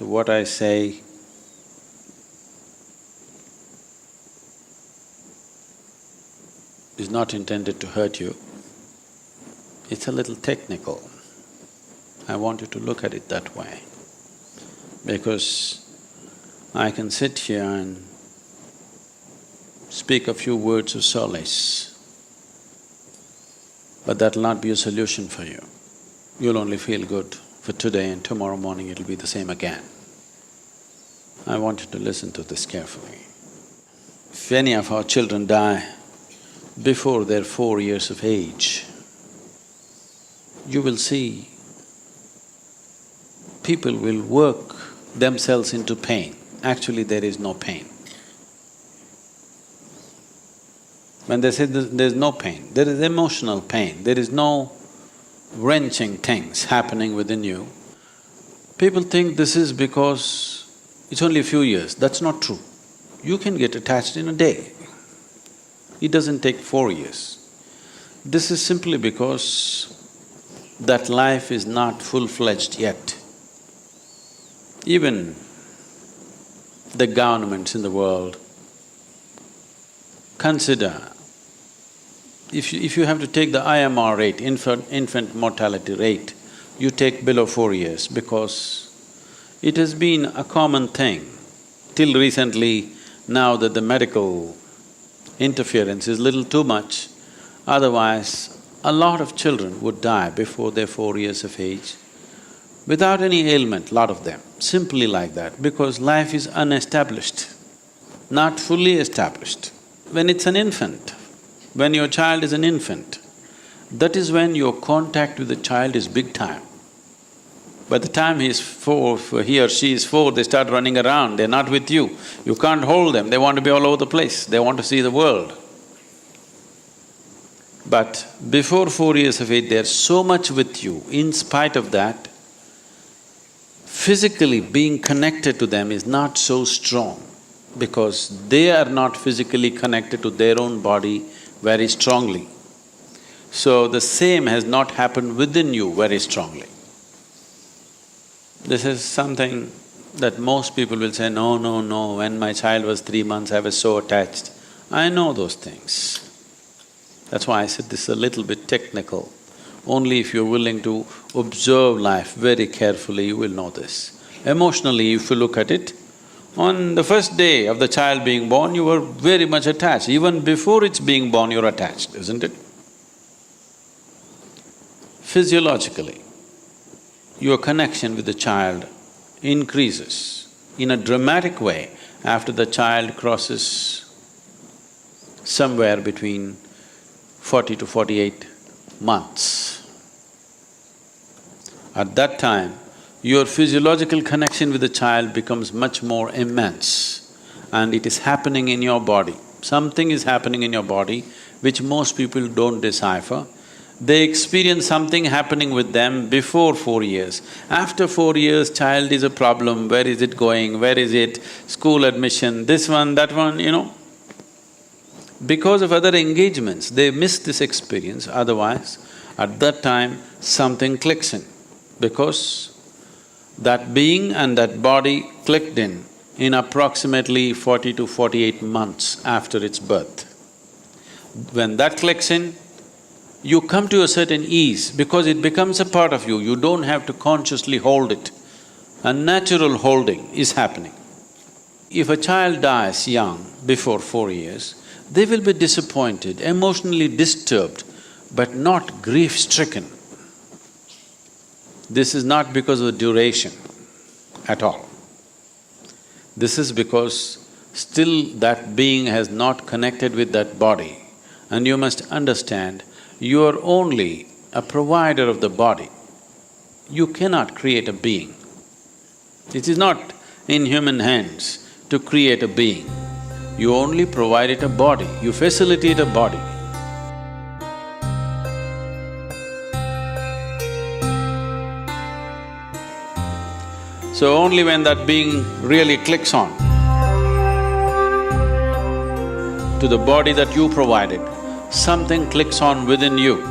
So what I say is not intended to hurt you. It's a little technical. I want you to look at it that way, because I can sit here and speak a few words of solace, but that'll not be a solution for you. You'll only feel good for today, and tomorrow morning it'll be the same again. I want you to listen to this carefully. If any of our children die before they're 4 years of age, you will see people will work themselves into pain. Actually, there is no pain. When they say there's no pain, there is emotional pain, there is no wrenching things happening within you. People think this is because it's only a few years. That's not true. You can get attached in a day. It doesn't take 4 years. This is simply because that life is not full-fledged yet. Even the governments in the world consider, if you have to take the IMR rate, infant mortality rate, you take below 4 years, because it has been a common thing till recently. Now that the medical interference is little too much, otherwise a lot of children would die before they're 4 years of age without any ailment, lot of them, simply like that, because life is unestablished, not fully established. When it's an infant, when your child is an infant, that is when your contact with the child is big time. By the time he's 4, he or she is 4, they start running around, they're not with you. You can't hold them, they want to be all over the place, they want to see the world. But before 4 years of age, they're so much with you. In spite of that, physically being connected to them is not so strong, because they are not physically connected to their own body very strongly. So the same has not happened within you very strongly. This is something that most people will say, no, no, no, when my child was 3 months, I was so attached. I know those things. That's why I said this is a little bit technical. Only if you're willing to observe life very carefully, you will know this. Emotionally, if you look at it, on the first day of the child being born, you were very much attached. Even before it's being born, you're attached, isn't it? Physiologically, your connection with the child increases in a dramatic way after the child crosses somewhere between 40 to 48 months. At that time, your physiological connection with the child becomes much more immense, and it is happening in your body. Something is happening in your body which most people don't decipher. They experience something happening with them before 4 years. After 4 years, child is a problem, where is it going, where is it, school admission, this one, that one, you know. Because of other engagements, they miss this experience, otherwise at that time something clicks because that being and that body clicked in approximately 40 to 48 months after its birth. When that clicks in, you come to a certain ease because it becomes a part of you, you don't have to consciously hold it. A natural holding is happening. If a child dies young, before 4 years, they will be disappointed, emotionally disturbed, but not grief-stricken. This is not because of duration at all. This is because still that being has not connected with that body. And you must understand, you are only a provider of the body. You cannot create a being. It is not in human hands to create a being. You only provide it a body, you facilitate a body. So only when that being really clicks on to the body that you provided, something clicks on within you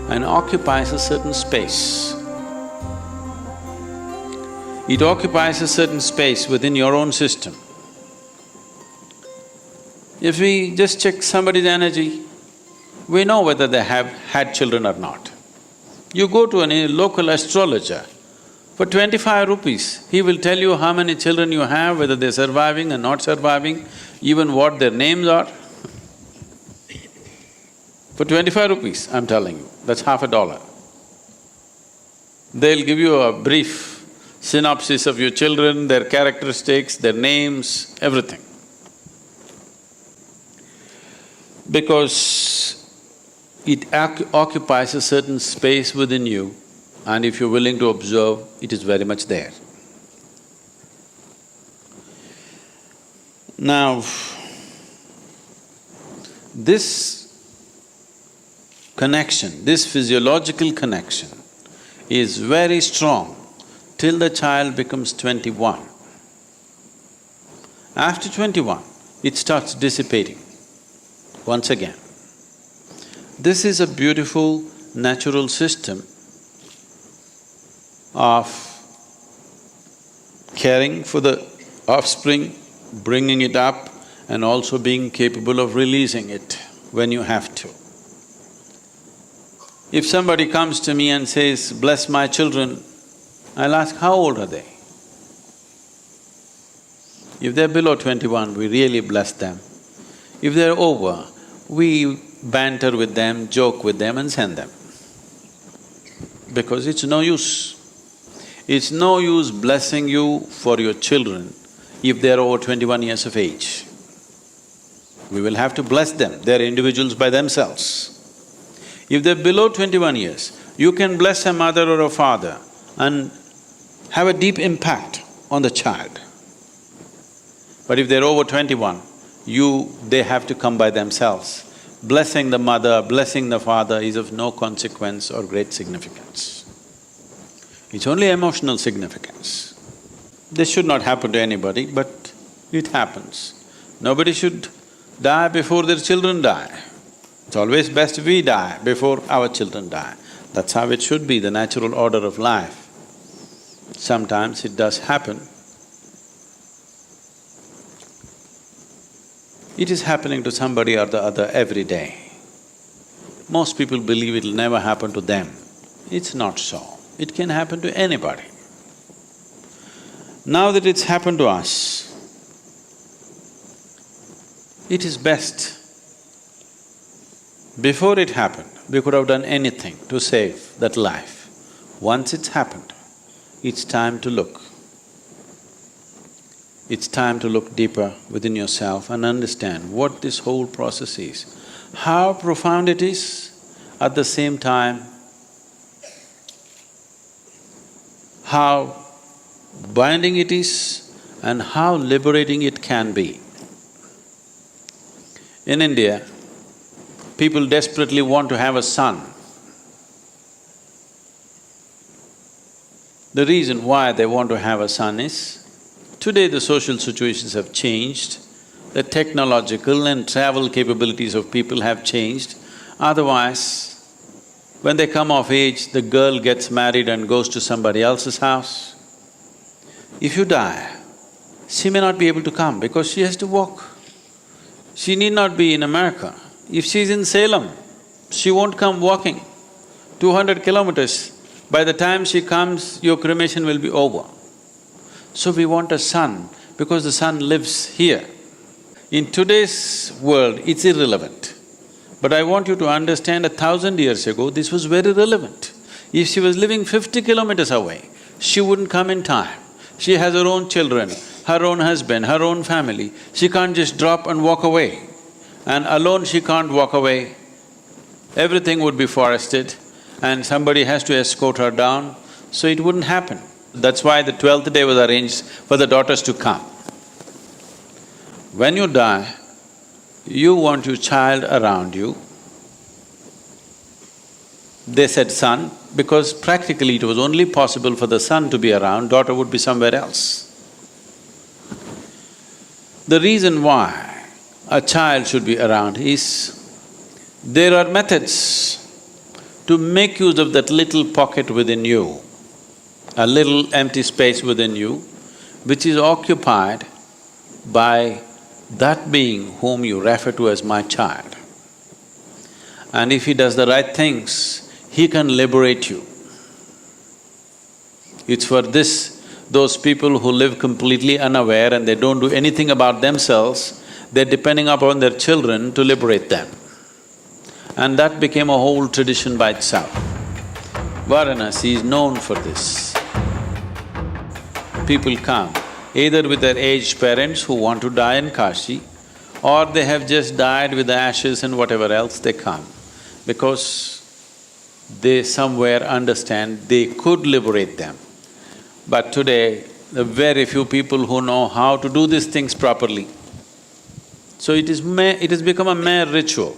and occupies a certain space. It occupies a certain space within your own system. If we just check somebody's energy, we know whether they have had children or not. You go to a local astrologer, for 25 rupees, he will tell you how many children you have, whether they're surviving or not surviving, even what their names are. For 25 rupees, I'm telling you, that's half a dollar. They'll give you a brief synopsis of your children, their characteristics, their names, everything. Because it occupies a certain space within you, and if you're willing to observe, it is very much there. Now, this connection, this physiological connection is very strong till the child becomes 21. After 21, it starts dissipating once again. This is a beautiful natural system of caring for the offspring, bringing it up, and also being capable of releasing it when you have to. If somebody comes to me and says, "Bless my children," I'll ask, how old are they? If they're below 21, we really bless them. If they're over, we banter with them, joke with them and send them. Because it's no use. It's no use blessing you for your children if they're over 21 years of age. We will have to bless them, they're individuals by themselves. If they're below 21 years, you can bless a mother or a father and have a deep impact on the child. But if they're over 21, they have to come by themselves. Blessing the mother, blessing the father is of no consequence or great significance. It's only emotional significance. This should not happen to anybody, but it happens. Nobody should die before their children die. It's always best we die before our children die. That's how it should be, the natural order of life. Sometimes it does happen. It is happening to somebody or the other every day. Most people believe it'll never happen to them. It's not so. It can happen to anybody. Now that it's happened to us, it is best. Before it happened, we could have done anything to save that life. Once it's happened, it's time to look. It's time to look deeper within yourself and understand what this whole process is, how profound it is, at the same time, how binding it is and how liberating it can be. In India, people desperately want to have a son. The reason why they want to have a son is, today the social situations have changed, the technological and travel capabilities of people have changed. Otherwise, when they come of age, the girl gets married and goes to somebody else's house. If you die, she may not be able to come because she has to walk. She need not be in America. If she's in Salem, she won't come walking 200 kilometers. By the time she comes, your cremation will be over. So we want a son because the son lives here. In today's world, it's irrelevant. But I want you to understand, 1,000 years ago, this was very relevant. If she was living 50 kilometers away, she wouldn't come in time. She has her own children, her own husband, her own family. She can't just drop and walk away. And alone she can't walk away. Everything would be forested and somebody has to escort her down, so it wouldn't happen. That's why the 12th day was arranged for the daughters to come. When you die, you want your child around you. They said son because practically it was only possible for the son to be around, daughter would be somewhere else. The reason why a child should be around is, there are methods to make use of that little pocket within you. a little empty space within you, which is occupied by that being whom you refer to as my child. And if he does the right things, he can liberate you. It's for this, those people who live completely unaware and they don't do anything about themselves, they're depending upon their children to liberate them. And that became a whole tradition by itself. Varanasi is known for this. People come either with their aged parents who want to die in Kashi, or they have just died with the ashes and whatever else they come, because they somewhere understand they could liberate them. But today, there are very few people who know how to do these things properly. So it has become a mere ritual.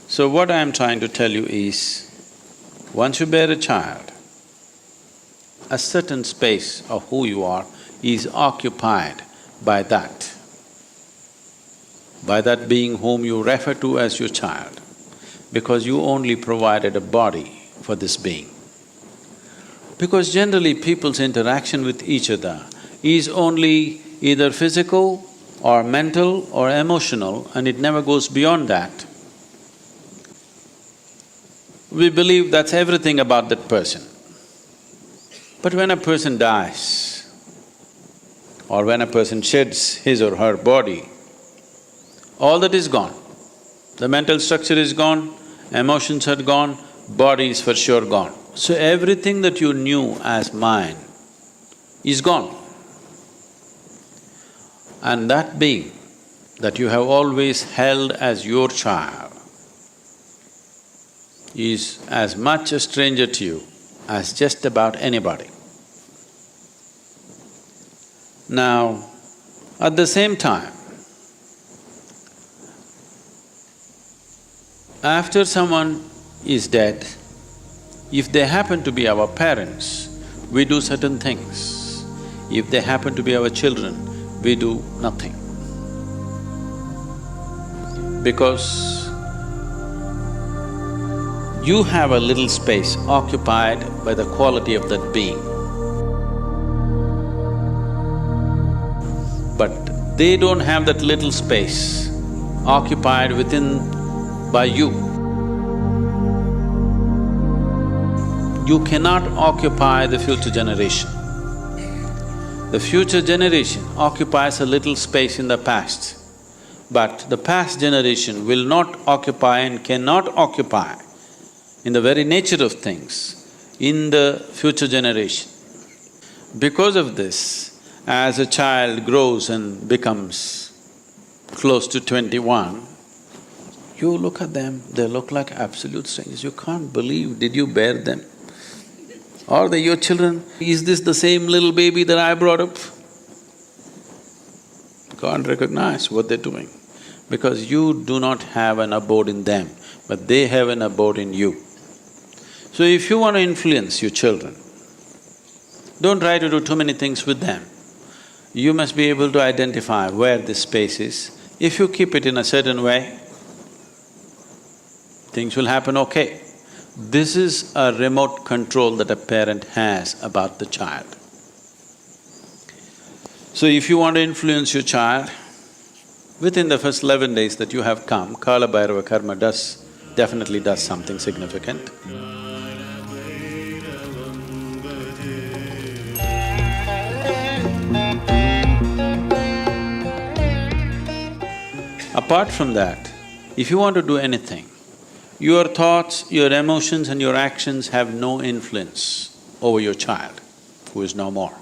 So what I am trying to tell you is, once you bear a child, a certain space of who you are is occupied by that being whom you refer to as your child, because you only provided a body for this being. Because generally people's interaction with each other is only either physical or mental or emotional, and it never goes beyond that. We believe that's everything about that person. But when a person dies, or when a person sheds his or her body, all that is gone. The mental structure is gone, emotions are gone, body is for sure gone. So everything that you knew as mine is gone. And that being that you have always held as your child is as much a stranger to you as just about anybody. Now, at the same time, after someone is dead, if they happen to be our parents, we do certain things. If they happen to be our children, we do nothing. Because you have a little space occupied by the quality of that being. But they don't have that little space occupied by you. You cannot occupy the future generation. The future generation occupies a little space in the past, but the past generation will not occupy and cannot occupy in the very nature of things in the future generation. Because of this, as a child grows and becomes close to 21, you look at them, they look like absolute strangers. You can't believe, did you bear them? Are they your children? Is this the same little baby that I brought up? Can't recognize what they're doing, because you do not have an abode in them, but they have an abode in you. So if you want to influence your children, don't try to do too many things with them. You must be able to identify where this space is. If you keep it in a certain way, things will happen okay. This is a remote control that a parent has about the child. So if you want to influence your child, within the first 11 days that you have come, Kala Bhairava Karma definitely does something significant. Apart from that, if you want to do anything, your thoughts, your emotions and your actions have no influence over your child, who is no more.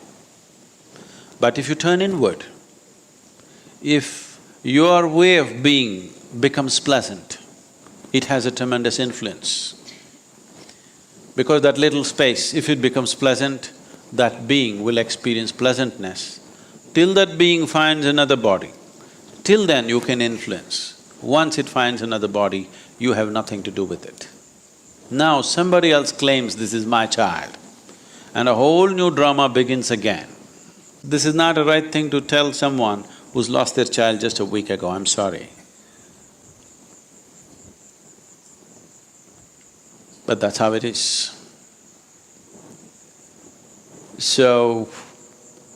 But if you turn inward, if your way of being becomes pleasant, it has a tremendous influence. Because that little space, if it becomes pleasant, that being will experience pleasantness. Till that being finds another body, till then you can influence. Once it finds another body, you have nothing to do with it. Now somebody else claims this is my child, and a whole new drama begins again. This is not a right thing to tell someone who's lost their child just a week ago, I'm sorry. But that's how it is. So,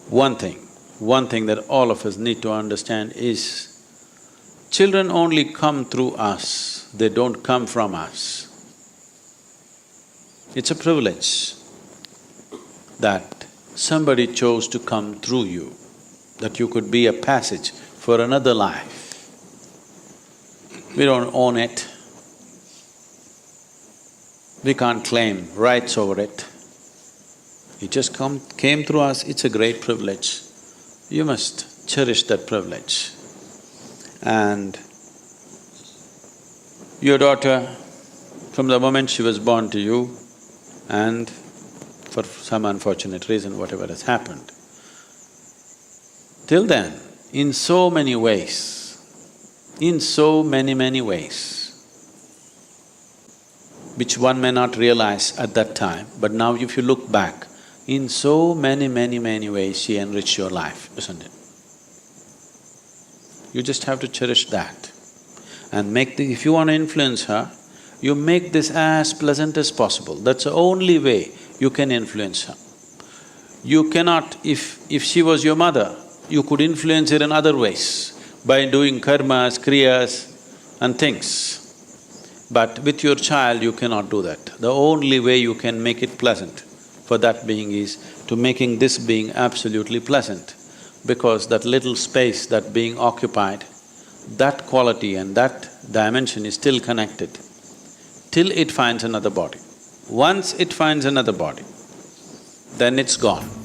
one thing that all of us need to understand is, children only come through us, they don't come from us. It's a privilege that somebody chose to come through you, that you could be a passage for another life. We don't own it. We can't claim rights over it. It just came through us, it's a great privilege. You must cherish that privilege. And your daughter, from the moment she was born to you, and for some unfortunate reason, whatever has happened, till then, in so many ways, many ways, which one may not realize at that time, but now if you look back, in so many ways she enriched your life, isn't it? You just have to cherish that and if you want to influence her, you make this as pleasant as possible. That's the only way you can influence her. You cannot… if she was your mother, you could influence her in other ways by doing karmas, kriyas and things. But with your child, you cannot do that. The only way you can make it pleasant for that being is to making this being absolutely pleasant, because that little space that being occupied, that quality and that dimension is still connected till it finds another body. Once it finds another body, then it's gone.